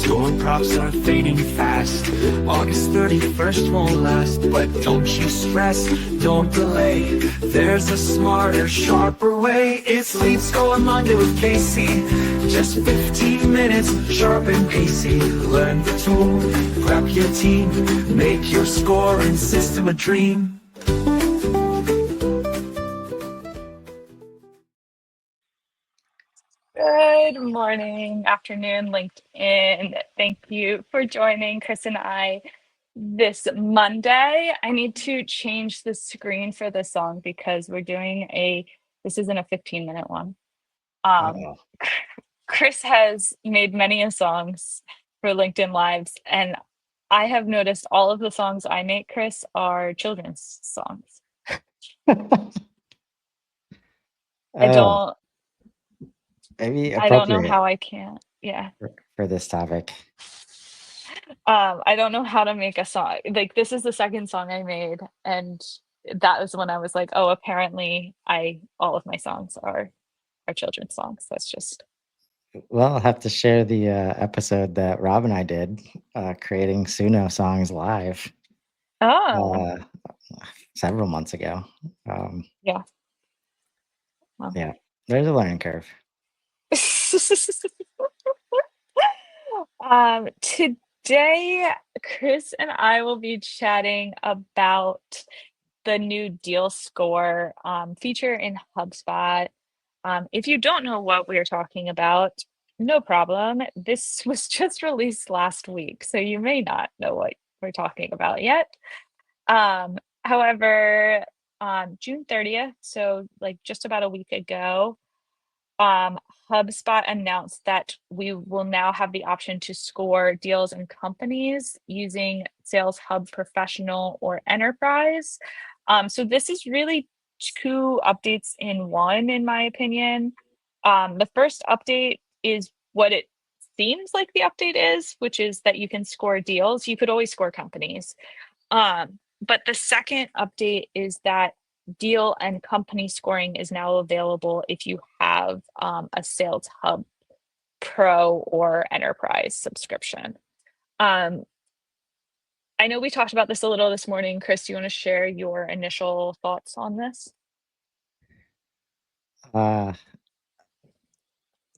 Your props are fading fast. August 31st won't last, but don't you stress, don't delay. There's a smarter, sharper way. It's Lead Score Monday with Casey. Just 15 minutes, sharp and pacey. Learn the tool, prep your team, make your scoring system a dream. Good morning, afternoon, LinkedIn. Thank you for joining Chris and I this Monday. I need to change the screen for this song because this isn't a 15-minute one. Uh-oh. Chris has made many of songs for LinkedIn Lives, and I have noticed all of the songs I make, Chris, are children's songs. I don't Maybe I don't know appropriate how I can't. Yeah. for this topic. I don't know how to make a song. Like, this is the second song I made, and that was when I was like, oh, apparently all of my songs are children's songs. That's just Well, I'll have to share the episode that Rob and I did, creating Suno songs live several months ago. Yeah. Well. Yeah, there's a learning curve. Today, Chris and I will be chatting about the new deal score feature in HubSpot. If you don't know what we're talking about, no problem. This was just released last week, so you may not know what we're talking about yet. However, on June 30th, so like just about a week ago, HubSpot announced that we will now have the option to score deals and companies using Sales Hub Professional or Enterprise. So this is really two updates in one, in my opinion. The first update is what it seems like the update is, which is that you can score deals. You could always score companies. But the second update is that deal and company scoring is now available if you have a Sales Hub Pro or Enterprise subscription. I know we talked about this a little this morning. Chris, do you want to share your initial thoughts on this?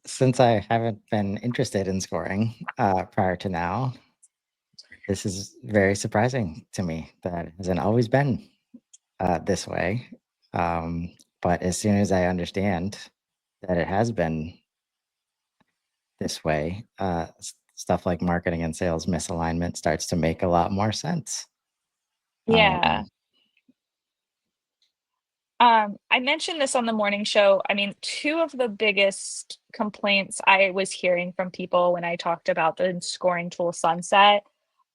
Since I haven't been interested in scoring prior to now, this is very surprising to me. That hasn't always been this way. But as soon as I understand that it has been this way, stuff like marketing and sales misalignment starts to make a lot more sense. Yeah. I mentioned this on the morning show. I mean, two of the biggest complaints I was hearing from people when I talked about the scoring tool sunset,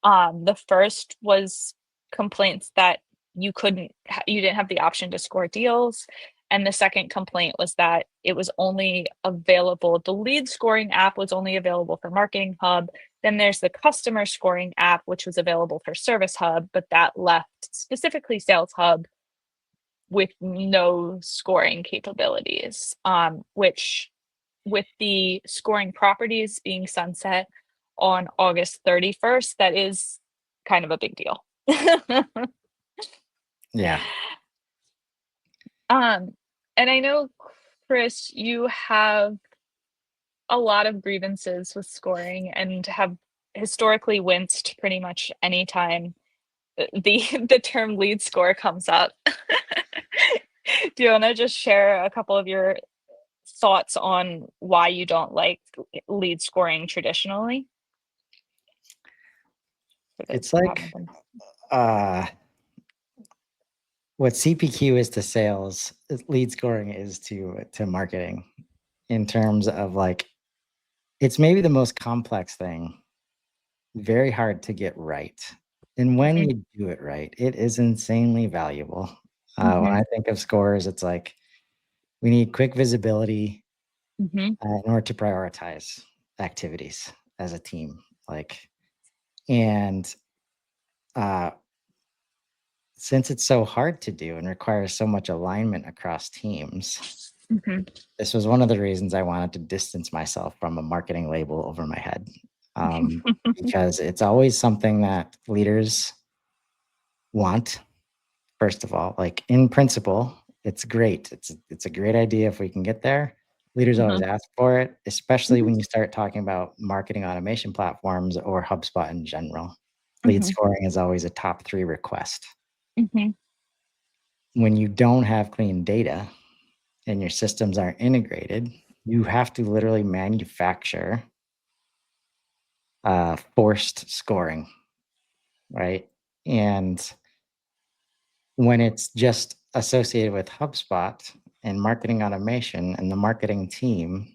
the first was complaints that you didn't have the option to score deals. And the second complaint was that it was only available, the lead scoring app was only available for Marketing Hub. Then there's the customer scoring app, which was available for Service Hub, but that left specifically Sales Hub with no scoring capabilities, which with the scoring properties being sunset on August 31st, that is kind of a big deal. Yeah. And I know, Chris, you have a lot of grievances with scoring and have historically winced pretty much anytime the term lead score comes up. Do you want to just share a couple of your thoughts on why you don't like lead scoring traditionally? It's like what CPQ is to sales, lead scoring is to marketing, in terms of like, it's maybe the most complex thing, very hard to get right. And when you do it right, it is insanely valuable. When I think of scores, it's like we need quick visibility in order to prioritize activities as a team. And since it's so hard to do and requires so much alignment across teams, this was one of the reasons I wanted to distance myself from a marketing label over my head. because it's always something that leaders want. First of all, like in principle, it's great. It's a great idea if we can get there. Leaders always ask for it, especially when you start talking about marketing automation platforms or HubSpot in general. Lead scoring is always a top 3 request. When you don't have clean data and your systems aren't integrated, you have to literally manufacture forced scoring, right? And when it's just associated with HubSpot and marketing automation and the marketing team,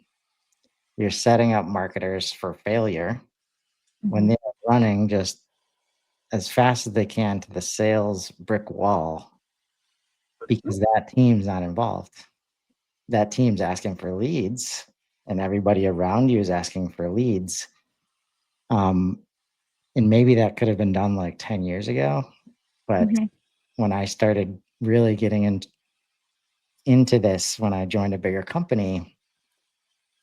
you're setting up marketers for failure when they're running just as fast as they can to the sales brick wall because that team's not involved. That team's asking for leads and everybody around you is asking for leads. And maybe that could have been done like 10 years ago. But when I started really getting into this, when I joined a bigger company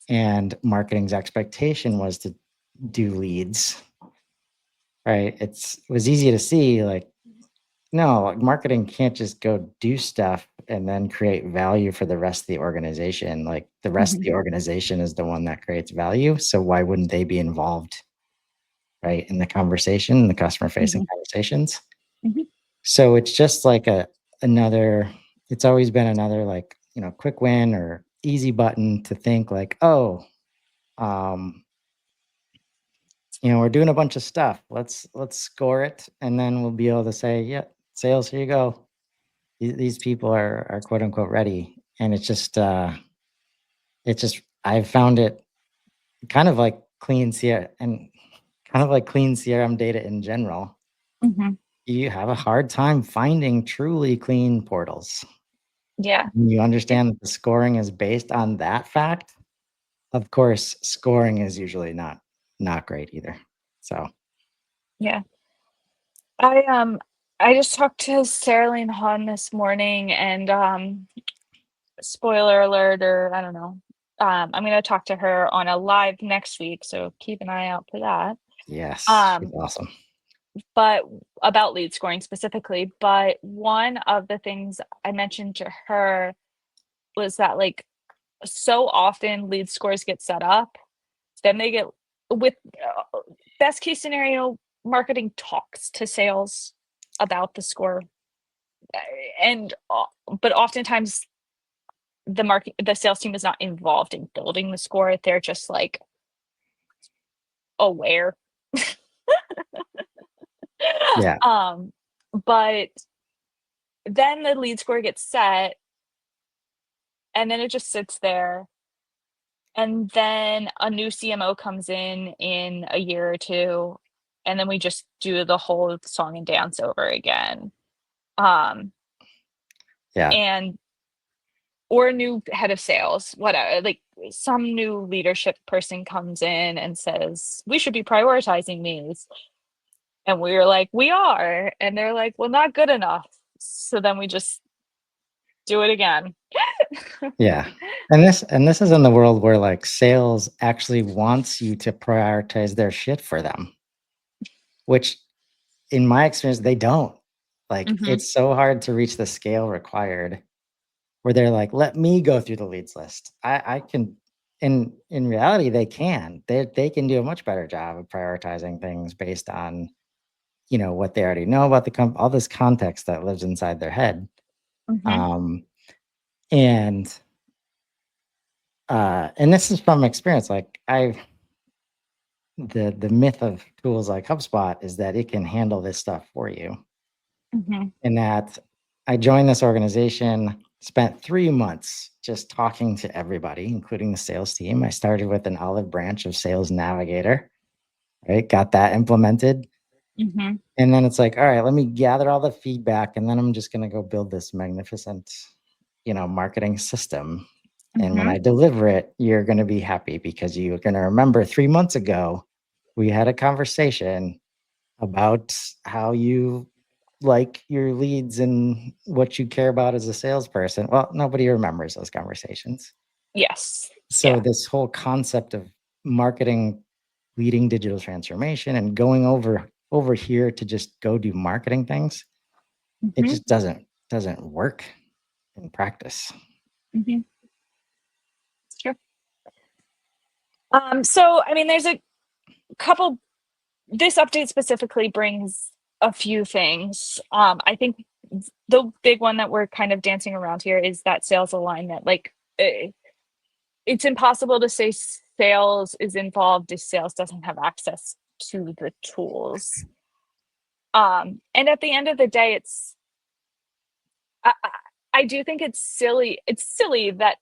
and marketing's expectation was to do leads, right? It was easy to see like, no, like marketing can't just go do stuff and then create value for the rest of the organization. Like the rest of the organization is the one that creates value. So why wouldn't they be involved, right, in the conversation, in the customer facing conversations? So it's just like another, it's always been another like, quick win or easy button to think like, oh, we're doing a bunch of stuff. Let's score it. And then we'll be able to say, yeah, sales, here you go. These people are quote unquote ready. And it's just, I've found it kind of like clean CRM and kind of like clean CRM data in general. You have a hard time finding truly clean portals. Yeah. When you understand that the scoring is based on that fact, of course, scoring is usually not great either. So Yeah. I just talked to Sarah Hahn this morning and spoiler alert, or I don't know. I'm gonna talk to her on a live next week, so keep an eye out for that. yes, she's awesome. But about lead scoring specifically, but one of the things I mentioned to her was that like so often lead scores get set up, then they get with best case scenario, marketing talks to sales about the score, and but oftentimes the sales team is not involved in building the score. They're just like aware. Yeah. But then the lead score gets set and then it just sits there. And then a new CMO comes in a year or two, and then we just do the whole song and dance over again. Yeah. And or a new head of sales, whatever, like some new leadership person comes in and says, we should be prioritizing these. And we're like, we are. And they're like, well, not good enough. So then we just do it again. Yeah. And this is in the world where like sales actually wants you to prioritize their shit for them, which in my experience, they don't. Like it's so hard to reach the scale required where they're like, let me go through the leads list. I can, in reality, they can. They can do a much better job of prioritizing things based on, what they already know about the all this context that lives inside their head. And this is from experience. Like the myth of tools like HubSpot is that it can handle this stuff for you. And that I joined this organization, spent 3 months just talking to everybody, including the sales team. I started with an olive branch of Sales Navigator, right? Got that implemented. And then it's like, all right, let me gather all the feedback, and then I'm just going to go build this magnificent, marketing system. And when I deliver it, you're going to be happy because you're going to remember 3 months ago, we had a conversation about how you like your leads and what you care about as a salesperson. Well, nobody remembers those conversations. Yes. So this whole concept of marketing leading digital transformation and going over here to just go do marketing things, it Mhm, just doesn't work in practice. mhm. It's true. So I mean, there's a couple. This update specifically brings a few things. I think the big one that we're kind of dancing around here is that sales alignment. Like, it's impossible to say sales is involved if sales doesn't have access to the tools. And at the end of the day, I, I I do think it's silly. It's silly that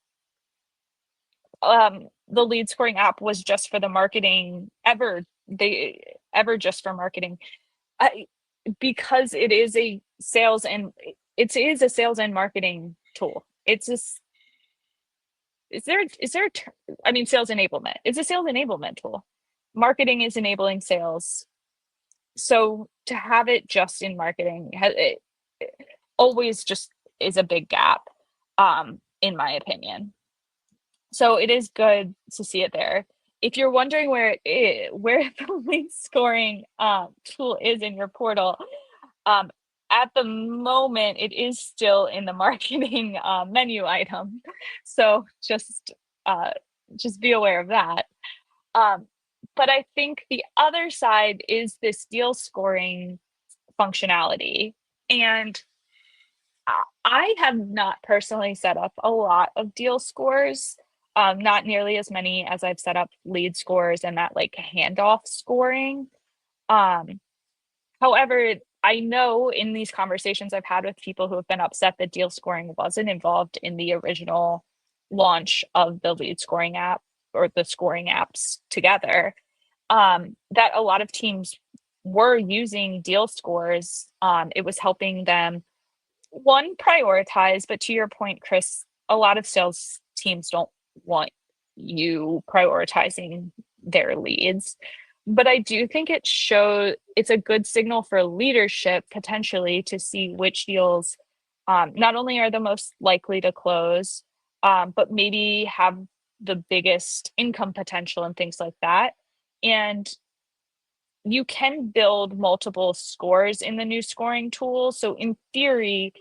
the lead scoring app was just for the marketing ever just for marketing. I, because it is a sales and it is a sales and marketing tool. It's just is there a I mean, sales enablement. It's a sales enablement tool. Marketing is enabling sales. So to have it just in marketing it always just is a big gap, in my opinion. So it is good to see it there. If you're wondering where the lead scoring tool is in your portal, um, at the moment it is still in the marketing menu item. So uh, just be aware of that. Um, but I think the other side is this deal scoring functionality, and I have not personally set up a lot of deal scores, not nearly as many as I've set up lead scores and that like handoff scoring. Um, However, I know in these conversations I've had with people who have been upset that deal scoring wasn't involved in the original launch of the lead scoring app or the scoring apps together, that a lot of teams were using deal scores. It was helping them one prioritize, but to your point, Chris, a lot of sales teams don't want you prioritizing their leads. But I do think it's a good signal for leadership potentially to see which deals not only are the most likely to close, but maybe have the biggest income potential and things like that. And you can build multiple scores in the new scoring tool. So in theory,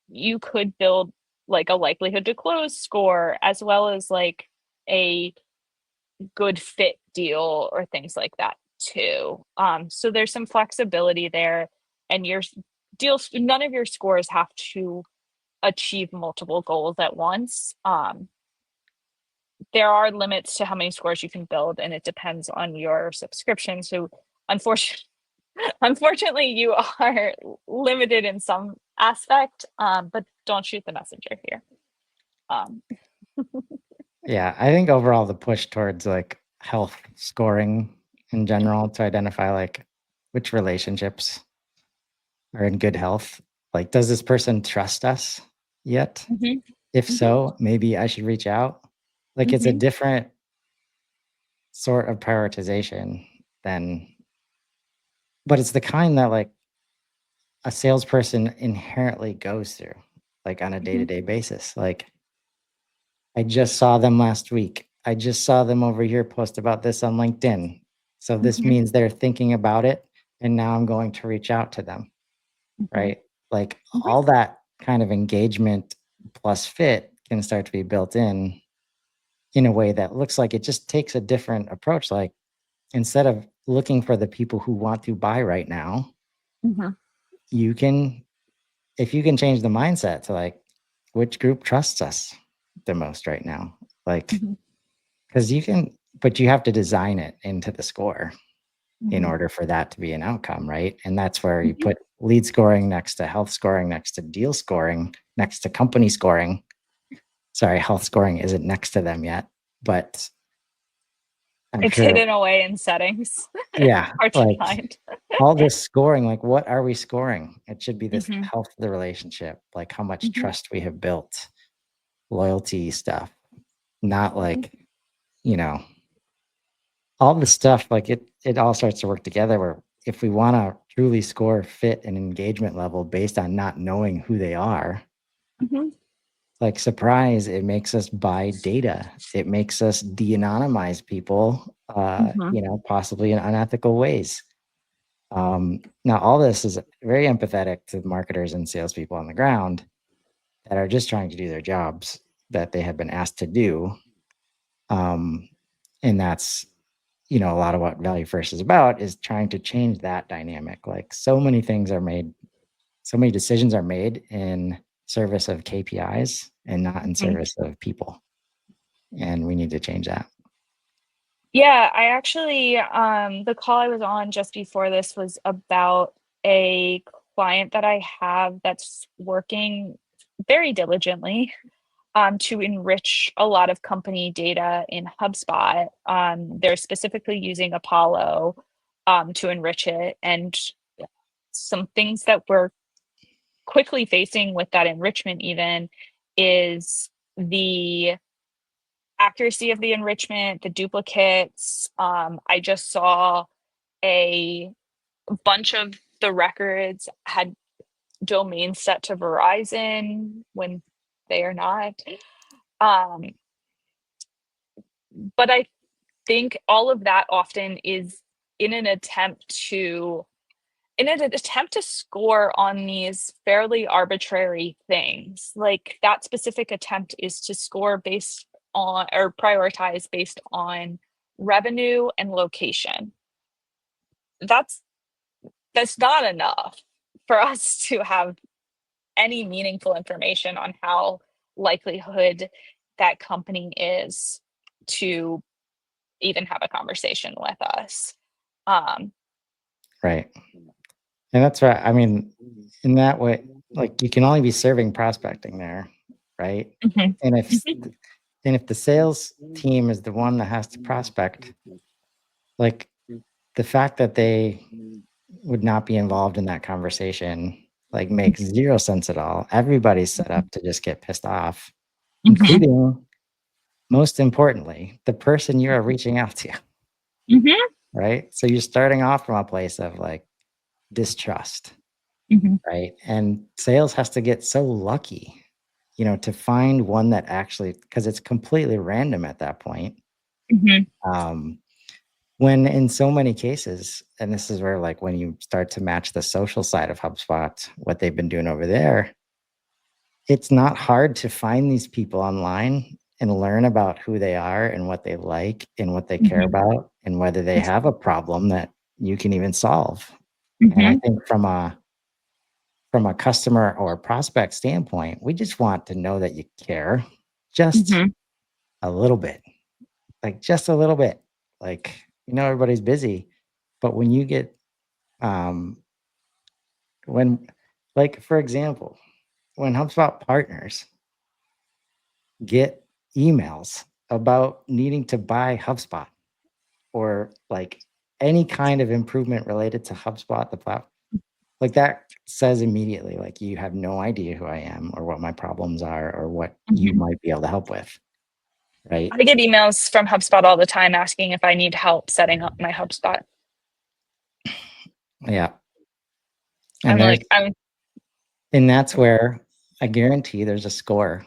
you could build like a likelihood to close score as well as like a good fit deal or things like that too. So there's some flexibility there, and your deals, none of your scores have to achieve multiple goals at once. There are limits to how many scores you can build, and it depends on your subscription. So unfortunately, unfortunately, you are limited in some aspect, but don't shoot the messenger here. Um, Yeah, I think overall the push towards like health scoring in general to identify like which relationships are in good health. Like, does this person trust us yet? mhm, If mhm, so, maybe I should reach out. Like, it's a mhm, different sort of prioritization than, but it's the kind that like a salesperson inherently goes through, like on a mhm, day-to-day basis. Like, I just saw them last week. I just saw them over here post about this on LinkedIn. So this mhm, means they're thinking about it. And now I'm going to reach out to them, mhm, right? Like mhm, all that kind of engagement plus fit can start to be built in a way that looks like it just takes a different approach. Like instead of looking for the people who want to buy right now, mhm, you can, if you can change the mindset to like, which group trusts us the most right now? Like, mhm, because you can, but you have to design it into the score in mhm, order for that to be an outcome, right? And that's where you mhm, put lead scoring next to health scoring, next to deal scoring, next to company scoring. Sorry, health scoring isn't next to them yet, but I'm It's sure, hidden away in settings. yeah, Hard to like find. all this scoring, like what are we scoring? It should be this Mhm, health of the relationship, like how much mhm, trust we have built, loyalty stuff, not mhm, like, you know, all the stuff, like it all starts to work together where if we want to truly score fit and engagement level based on not knowing who they are, mhm, like, surprise, it makes us buy data. It makes us de-anonymize people, Mhm. possibly in unethical ways. Now, all this is very empathetic to marketers and salespeople on the ground that are just trying to do their jobs that they have been asked to do. And that's, a lot of what Value First is about, is trying to change that dynamic. Like, so many decisions are made in service of KPIs and not in Mhm. service of people. And we need to change that. Yeah, I actually, the call I was on just before this was about a client that I have that's working very diligently to enrich a lot of company data in HubSpot. They're specifically using Apollo to enrich it. And some things that we're quickly facing with that enrichment, even, is the accuracy of the enrichment, the duplicates. I just saw a bunch of the records had domains set to Verizon when they are not. Um, but I think all of that often is in an attempt to score on these fairly arbitrary things. Like, that specific attempt is to score based on, or prioritize based on, revenue and location. That's not enough for us to have any meaningful information on how likelihood that company is to even have a conversation with us. Um, Right. And that's right. I mean, in that way, like, you can only be serving prospecting there, right? mhm, And if mhm, and if the sales team is the one that has to prospect, like, the fact that they would not be involved in that conversation, like, makes zero sense at all. Everybody's set up to just get pissed off, mhm, including, most importantly, the person you are reaching out to, mhm, right? So you're starting off from a place of, like, distrust, mhm, right? And sales has to get so lucky, to find one that actually, because it's completely random at that point. mhm, Um, when in so many cases, and this is where, like, when you start to match the social side of HubSpot, what they've been doing over there, it's not hard to find these people online and learn about who they are and what they like and what they care mhm, about and whether they have a problem that you can even solve. And I mhm, think from a customer or prospect standpoint, we just want to know that you care just mhm, a little bit, like, just a little bit. Like, everybody's busy, but when you get, um, when, like, for example, when HubSpot partners get emails about needing to buy HubSpot, or, like, any kind of improvement related to HubSpot, the platform, like, that says immediately, like, you have no idea who I am or what my problems are or what you mhm. might be able to help with, right? I get emails from HubSpot all the time asking if I need help setting up my HubSpot. Yeah. I'm And like, I'm that's where I guarantee there's a score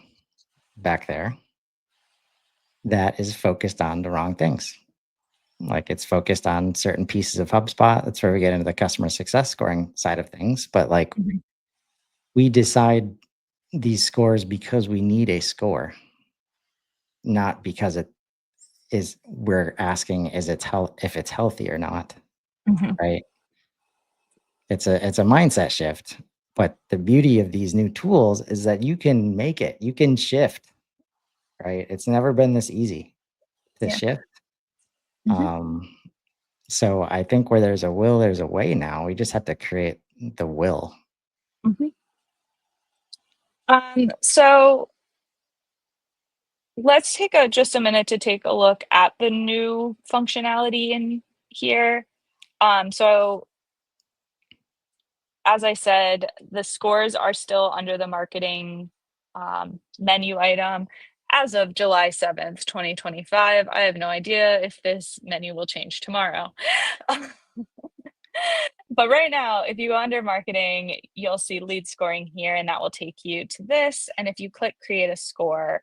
back there that is focused on the wrong things. Like, it's focused on certain pieces of HubSpot. That's where we get into the customer success scoring side of things. But, like, Mhm, we decide these scores because we need a score, not because we're asking, if it's healthy or not, mhm, right? It's a mindset shift. But the beauty of these new tools is that you can make it, you can shift, right? It's never been this easy to yeah. shift. Mhm, Um, so I think where there's a will, there's a way now. We just have to create the will. mhm. So let's take just a minute to take a look at the new functionality in here. So as I said, the scores are still under the marketing menu item as of July 7th, 2025. I have no idea if this menu will change tomorrow. But right now, if you go under marketing, you'll see lead scoring here, and that will take you to this. And if you click create a score,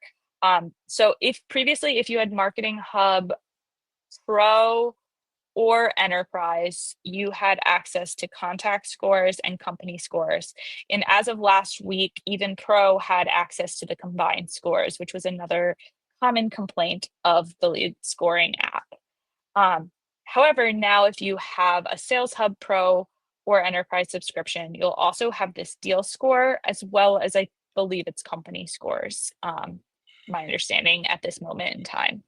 so if previously, if you had Marketing Hub Pro or Enterprise, you had access to contact scores and company scores. And as of last week, even Pro had access to the combined scores, which was another common complaint of the lead scoring app. However, now if you have a Sales Hub Pro or Enterprise subscription, you'll also have this deal score as well as, I believe, it's company scores. My understanding at this moment in time.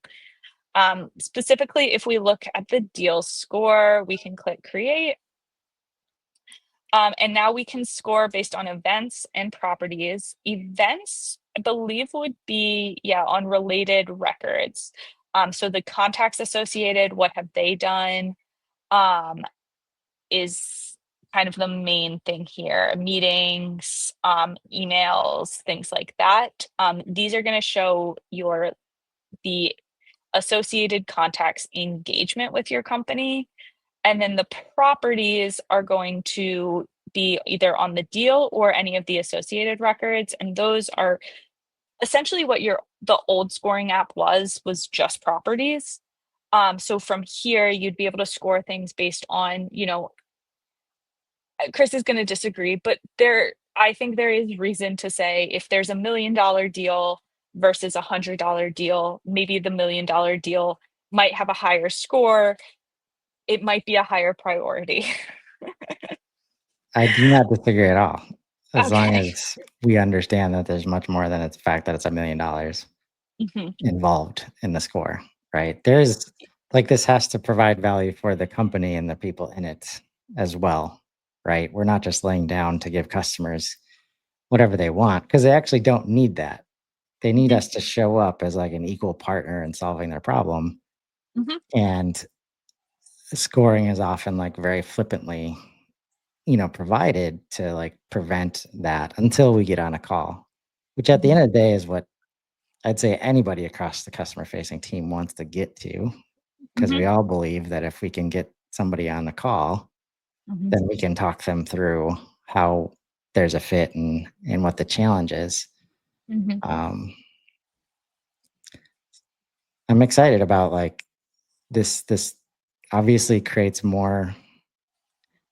Specifically, if we look at the deal score, we can click create. And now we can score based on events and properties. Events, I believe, would be, on related records. So the contacts associated, what have they done, is kind of the main thing here. Meetings, emails, things like that. These are going to show the associated contacts engagement with your company. And then the properties are going to be either on the deal or any of the associated records. And those are essentially what the old scoring app was just properties. So from here, you'd be able to score things based on, Chris is going to disagree, but I think there is reason to say if there's $1 million deal versus $100 deal, maybe the $1 million deal might have a higher score. It might be a higher priority. I do not disagree at all. As long Okay. as we understand that there's much more than the fact that it's $1 million Mhm. involved in the score, right? There's like, this has to provide value for the company and the people in it as well, right? We're not just laying down to give customers whatever they want, because they actually don't need that. They need Mhm. us to show up as like an equal partner in solving their problem. Mhm. And scoring is often like very flippantly, provided to like prevent that until we get on a call, which at the Mhm. end of the day is what I'd say anybody across the customer facing team wants to get to, because Mhm. we all believe that if we can get somebody on the call, Mhm. then we can talk them through how there's a fit and what the challenge is. Mhm. Um, I'm excited about like this obviously creates more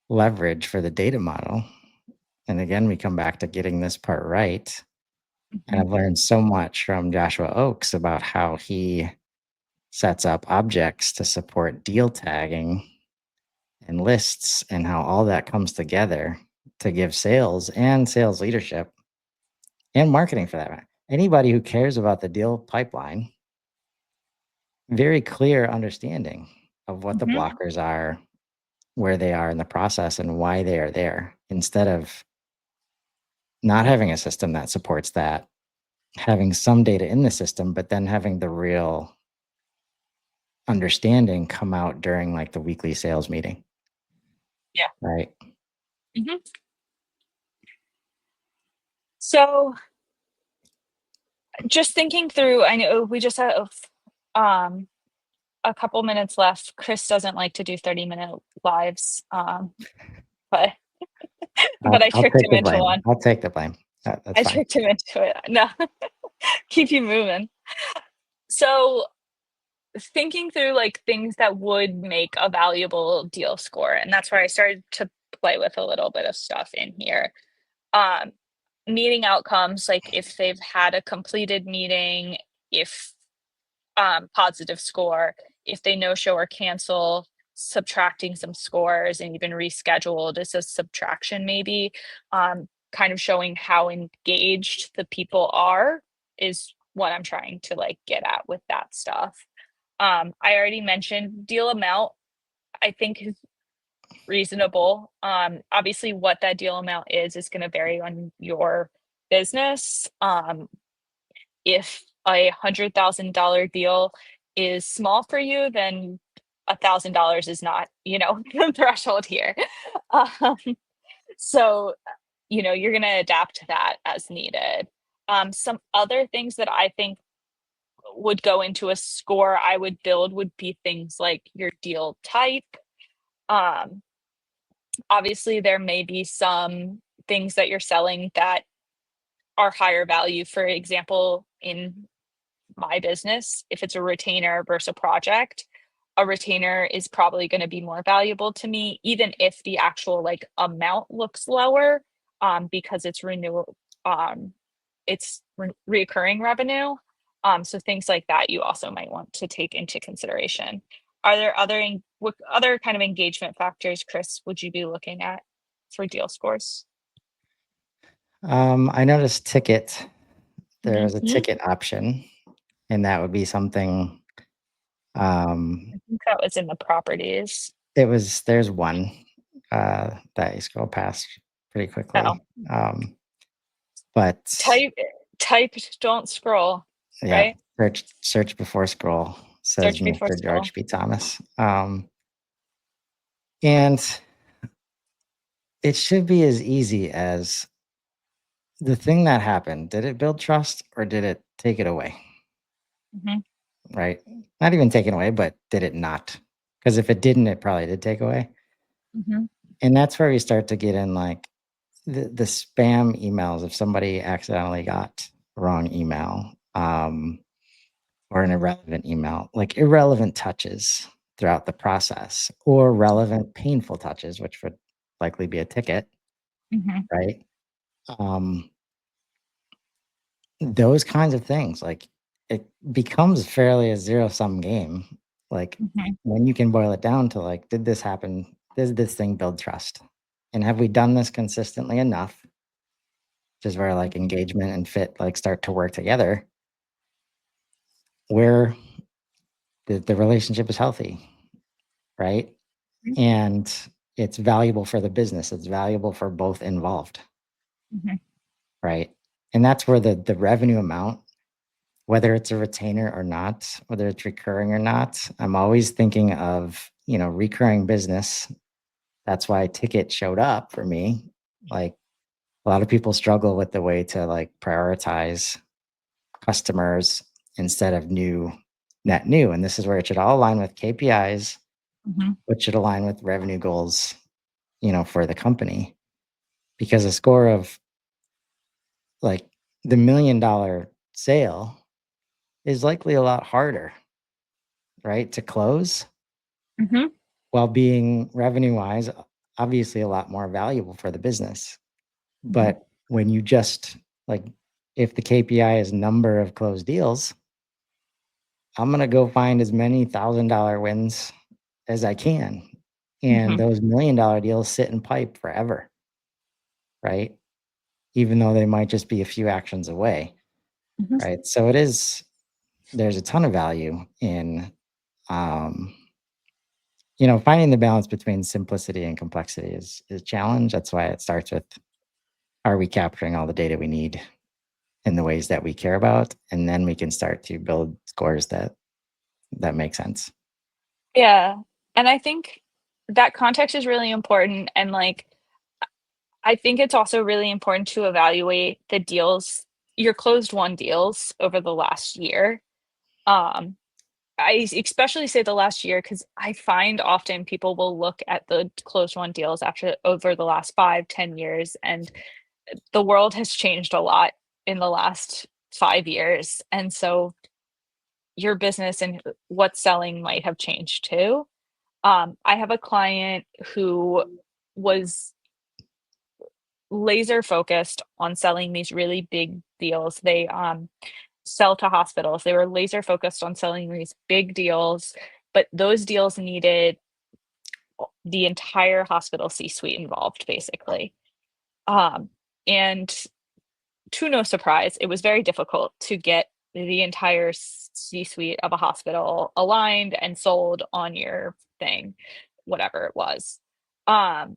leverage for the data model. And again, we come back to getting this part right. And Mhm. I've learned so much from Joshua Oakes about how he sets up objects to support deal tagging and lists, and how all that comes together to give sales and sales leadership and marketing, for that matter, anybody who cares about the deal pipeline, very clear understanding of what the Mhm. blockers are, where they are in the process, and why they are there, instead of not having a system that supports that, having some data in the system, but then having the real understanding come out during like the weekly sales meeting, Yeah. right? Mhm. So just thinking through, I know we just have um, a couple minutes left. Chris doesn't like to do 30-minute lives, but I I'll tricked take him the into blame. one. I'll take the blame. That's I fine. tricked him into it. No, keep you moving. So thinking through like things that would make a valuable deal score, and that's where I started to play with a little bit of stuff in here. Um, Meeting outcomes, like if they've had a completed meeting, if positive score, if they no show or cancel, subtracting some scores and even rescheduled as a subtraction, maybe, kind of showing how engaged the people are is what I'm trying to like get at with that stuff. I already mentioned deal amount, I think is reasonable. Obviously what that deal amount is going to vary on your business. If $100,000 deal is small for you, then $1,000 is not, the threshold here. Um, so, you're going to adapt to that as needed. Some other things that I think would go into a score I would build would be things like your deal type, um, Obviously, there may be some things that you're selling that are higher value. For example, in my business, if it's a retainer versus a project, a retainer is probably going to be more valuable to me, even if the actual like amount looks lower, because it's renewal, it's reoccurring revenue. So things like that you also might want to take into consideration. Are there what other kind of engagement factors, Chris, would you be looking at for deal scores? I noticed ticket. There's a Mhm. ticket option, and that would be something. I think that was in the properties. There's one that you scroll past pretty Oh, quickly. But type, type, don't scroll, yeah, right? search before scroll, says Search before Mr. scroll. George B. Thomas. And it should be as easy as the thing that happened. Did it build trust or did it take it away? Mhm, Right? Not even take it away, but did it not? Because if it didn't, it probably did take away. mhm, And that's where we start to get in like the spam emails. If somebody accidentally got a wrong email, or an irrelevant email, like irrelevant touches throughout the process, or relevant painful touches, which would likely be a ticket, mhm, right? Um, those kinds of things, like it becomes fairly a zero sum game. Like mhm, when you can boil it down to like, did this happen? Does this thing build trust? And have we done this consistently enough? Which is where like mhm, engagement and fit like start to work together, where the relationship is healthy, right? And it's valuable for the business. It's valuable for both involved, mhm, right? And that's where the revenue amount, whether it's a retainer or not, whether it's recurring or not, I'm always thinking of, recurring business. That's why ticket showed up for me. Like a lot of people struggle with the way to like prioritize customers instead of net new. And this is where it should all align with KPIs, mhm, which should align with revenue goals, for the company. Because a score of like the $1 million sale is likely a lot harder, right, to close mhm, while being revenue wise, obviously a lot more valuable for the business. mhm, But when you just like, if the KPI is number of closed deals, I'm going to go find as many $1,000 wins as I can. And mhm, those $1 million deals sit in pipe forever, right? Even though they might just be a few actions away, mhm. right? So there's a ton of value in, um, finding the balance between simplicity and complexity is a challenge. That's why it starts with, are we capturing all the data we need in the ways that we care about? And then we can start to build scores that make sense. Yeah, and I think that context is really important, and, like, I think it's also really important to evaluate the deals your closed won deals over the last year. Um, I especially say the last year because I find often people will look at the closed won deals after over the last 5, 10 years, and the world has changed a lot in the last 5 years, and so your business and what's selling might have changed too. I have a client who was laser focused on selling these really big deals. They sell to hospitals. They were laser focused on selling these big deals, but those deals needed the entire hospital C-suite involved, basically. Um, and to no surprise, it was very difficult to get the entire C-suite of a hospital aligned and sold on your thing, whatever it was. Um,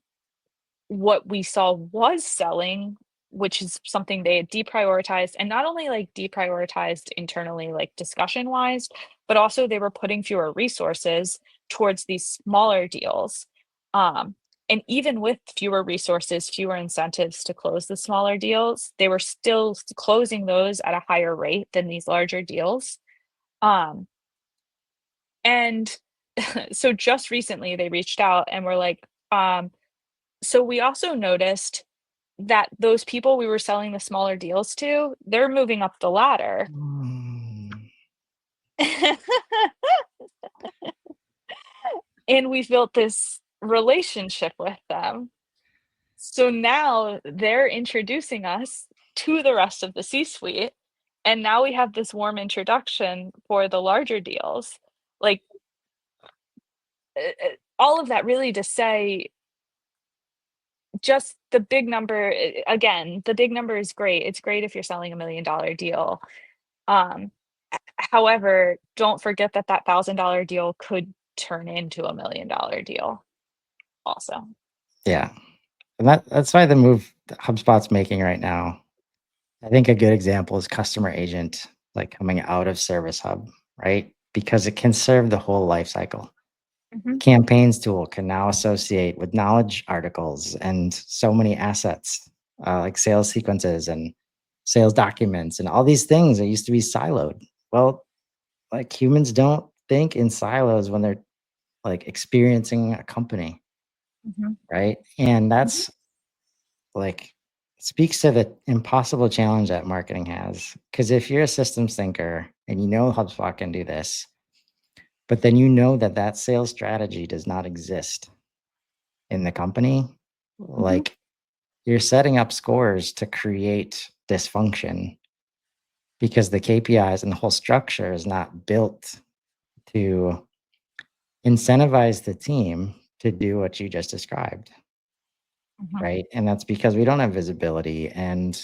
what we saw was selling, which is something they had deprioritized, and not only, like, deprioritized internally, like, discussion-wise, but also they were putting fewer resources towards these smaller deals, um, and even with fewer resources, fewer incentives to close the smaller deals, they were still closing those at a higher rate than these larger deals, um, and so just recently, they reached out and were like, So we also noticed that those people we were selling the smaller deals to, they're moving up the ladder. Mm. And we've built this relationship with them. So now they're introducing us to the rest of the C-suite, and now we have this warm introduction for the larger deals. Like, all of that really to say just the big number, again, the big number is great. It's great if you're selling $1 million deal. Um, however, don't forget that that $1,000 deal could turn into $1 million deal also. Yeah. And that's why the move that HubSpot's making right now, I think a good example is Customer Agent, like coming out of Service Hub, right? Because it can serve the whole life cycle. Mhm, Campaigns tool can now associate with knowledge articles and so many assets, like sales sequences and sales documents and all these things that used to be siloed. Well, like humans don't think in silos when they're like experiencing a company, mhm, right? And mhm, that's like speaks to the impossible challenge that marketing has. Because if you're a systems thinker and you know HubSpot can do this, but then you know that that sales strategy does not exist in the company, mhm, like you're setting up scores to create dysfunction because the KPIs and the whole structure is not built to incentivize the team to do what you just described, mhm, right? And that's because we don't have visibility and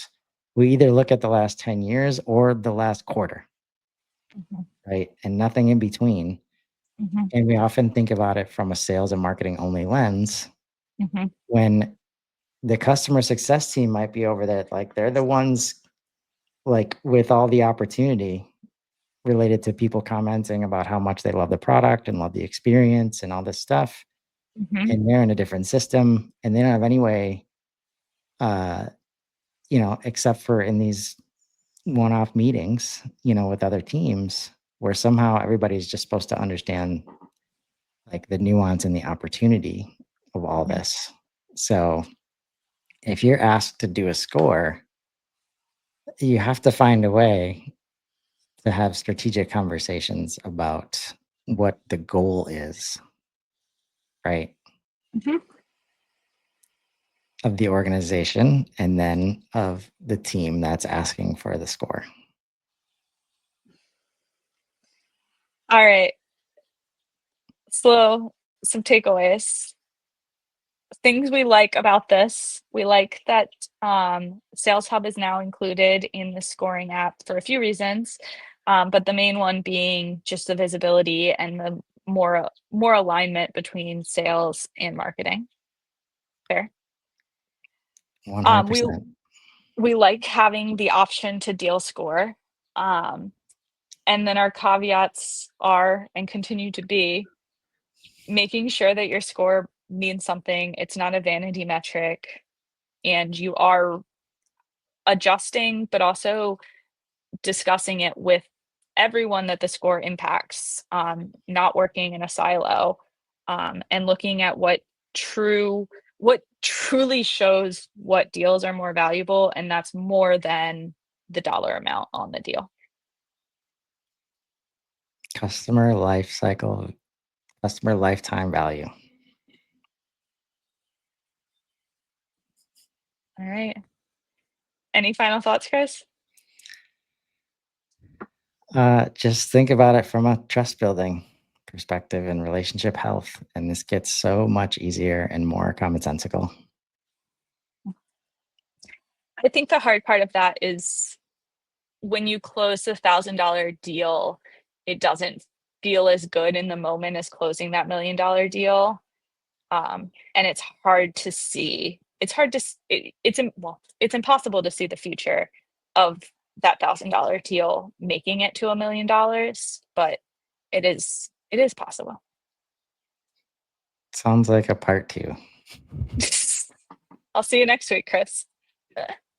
we either look at the last 10 years or the last quarter, mhm, right? And nothing in between. mhm, And we often think about it from a sales and marketing only lens mhm, when the customer success team might be over there. Like they're the ones like with all the opportunity related to people commenting about how much they love the product and love the experience and all this stuff. mhm, And they're in a different system and they don't have any way, uh, except for in these one-off meetings, with other teams where somehow everybody's just supposed to understand like the nuance and the opportunity of all mhm, this. So if you're asked to do a score, you have to find a way to have strategic conversations about what the goal is, right? mhm. Of the organization and then of the team that's asking for the score. All right. So some takeaways. Things we like about this. We like that Sales Hub is now included in the scoring app for a few reasons, but the main one being just the visibility and the more alignment between sales and marketing. Fair. Um, we 100%. we like having the option to deal score. Um, and then our caveats are and continue to be making sure that your score means something. It's not a vanity metric, and you are adjusting, but also discussing it with everyone that the score impacts, not working in a silo, and looking at what truly shows what deals are more valuable, and that's more than the dollar amount on the deal. Customer life cycle, customer lifetime value. All right. Any final thoughts, Chris? Just think about it from a trust building perspective and relationship health. And this gets so much easier and more commonsensical. I think the hard part of that is when you close the $1,000 deal, it doesn't feel as good in the moment as closing that $1 million deal. And it's hard to see. It's hard to well, it's impossible to see the future of that $1,000 deal making it to $1 million, but it is possible. Sounds like a part two. I'll see you next week, Chris.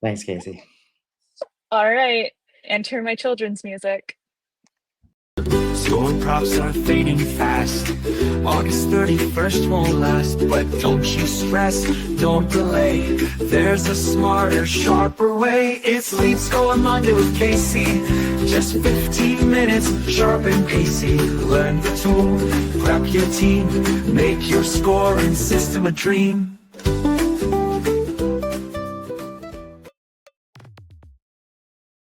Thanks, Casey. All right, enter my children's music. Score props are fading fast. August 31st won't last, but don't you stress, don't delay. There's a smarter, sharper way. It's Lead Score Monday with Casey. Just 15 minutes, sharp and pacey. Learn the tool, prep your team, make your scoring system a dream.